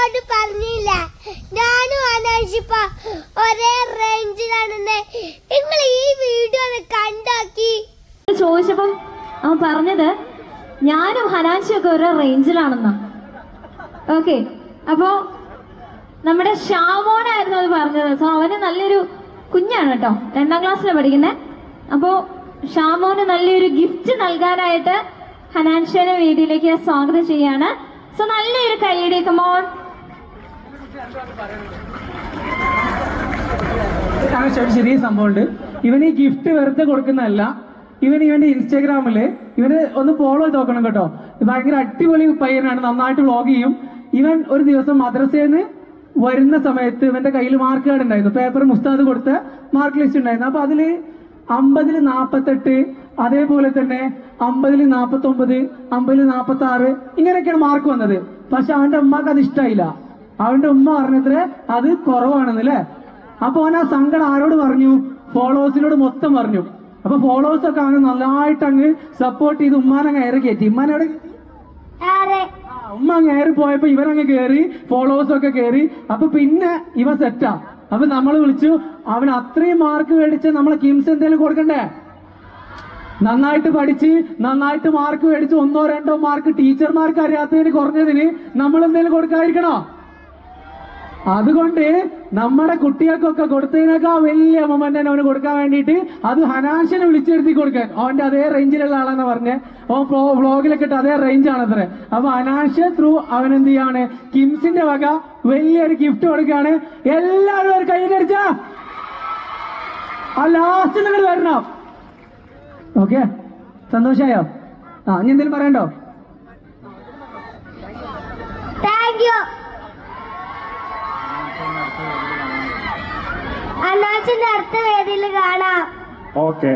നിങ്ങളോട് പറഞ്ഞില്ല, ഞാനും അനാശിപ്പ ഒരേ റേഞ്ചിലാണെന്ന്. നിങ്ങൾ ഈ വീഡിയോ കണ്ടാക്കി ചോദിച്ചപ്പം അവൻ പറഞ്ഞത് ഞാനും ഹനാൻഷിയൊക്കെ ഒരേ റേഞ്ചിലാണെന്നാ. ഓക്കെ, അപ്പോ നമ്മുടെ ഷാമോനായിരുന്നു അത് പറഞ്ഞത്. സോ അവന് നല്ലൊരു കുഞ്ഞാണ് കേട്ടോ, 2ാം ക്ലാസ്സിലാണ് പഠിക്കുന്നത്. അപ്പോൾ ഷാമോന് നല്ലൊരു ഗിഫ്റ്റ് നൽകാനായിട്ട് ഹനാൻഷിനെ വേദിയിലേക്ക് സ്വാഗതം ചെയ്യാണ്. സോ നല്ലൊരു കൈയടി, കമോൺ. ചെറിയ സംഭവമുണ്ട്. ഇവന് ഈ ഗിഫ്റ്റ് വെറുതെ കൊടുക്കുന്നതല്ല, ഇവന്റെ ഇൻസ്റ്റാഗ്രാമില് ഇവന് ഒന്ന് ഫോളോ ചെയ്ത് നോക്കണം കേട്ടോ. ഭയങ്കര അടിപൊളി പയ്യനാണ്, നന്നായിട്ട് വ്ളോഗ് ചെയ്യും. ഇവൻ ഒരു ദിവസം മദ്രസയിൽ വരുന്ന സമയത്ത് ഇവന്റെ കയ്യിൽ മാർക്ക് കാർഡ് ഉണ്ടായിരുന്നു, പേപ്പർ മുസ്താദ് കൊടുത്ത മാർക്ക് ലിസ്റ്റ് ഉണ്ടായിരുന്നു. അപ്പൊ അതില് 50-ൽ 48, അതേപോലെ തന്നെ 50-ൽ 49, 50-ൽ 46 ഇങ്ങനെയൊക്കെയാണ് മാർക്ക് വന്നത്. പക്ഷെ അവന്റെ ഉമ്മക്ക് അത് ഇഷ്ടമായില്ല. അവന്റെ ഉമ്മ പറഞ്ഞത്രേ അത് കുറവാണെന്നല്ലേ. അപ്പൊ അവൻ ആ സങ്കടം ആരോട് പറഞ്ഞു? ഫോളോവേഴ്സിനോട് മൊത്തം പറഞ്ഞു. അപ്പൊ ഫോളോവേഴ്സ് ഒക്കെ അവന് നല്ലതായിട്ട് അങ്ങ് സപ്പോർട്ട് ചെയ്ത് ഉമ്മാനങ്ങ് ഏറെ കയറ്റി. ഉമ്മാനോട് ഉമ്മ അങ്ങ് ഏറി പോയപ്പോ ഇവനങ്ങ് കയറി, ഫോളോവേഴ്സ് ഒക്കെ കയറി. അപ്പൊ പിന്നെ ഇവ സെറ്റാ. അപ്പൊ നമ്മൾ വിളിച്ചു, അവൻ അത്രയും മാർക്ക് മേടിച്ച് നമ്മളെ കിംസ് എന്തെങ്കിലും കൊടുക്കണ്ടേ? നന്നായിട്ട് പഠിച്ച് നന്നായിട്ട് മാർക്ക് മേടിച്ച് 1-2 മാർക്ക് ടീച്ചർമാർക്ക് അറിയാത്തതിന് കുറഞ്ഞതിന് നമ്മൾ എന്തെങ്കിലും കൊടുക്കാതിരിക്കണോ? അതുകൊണ്ട് നമ്മുടെ കുട്ടികൾക്കൊക്കെ കൊടുത്തതിനേക്കാൾ വലിയ മൊമെന്റ് അവന് കൊടുക്കാൻ വേണ്ടിയിട്ട് അത് ഹനാൻഷിനെ വിളിച്ചെടുത്തി കൊടുക്കാൻ. അവന്റെ അതേ റേഞ്ചിലുള്ള ആളാന്ന് പറഞ്ഞ് ഓ വ്ളോഗിലൊക്കെ ഇട്ട് അതേ റേഞ്ച് ആണത്രേ. അപ്പൊ ഹനാൻഷ് ത്രൂ അവൻ എന്ത് ചെയ്യാണ്, കിംസിന്റെ വക വലിയൊരു ഗിഫ്റ്റ് കൊടുക്കുകയാണ്. എല്ലാവരും ഒരു കൈയ്യടിച്ചാ ആ ലാസ്റ്റ് നിങ്ങൾ വരണം. ഓക്കെ, സന്തോഷായോ? ഇനി എന്തെങ്കിലും പറയണ്ടോ? Thank you. അനാച്ചിന്റെ അടുത്ത വേദിയിൽ കാണാം. ഓക്കെ.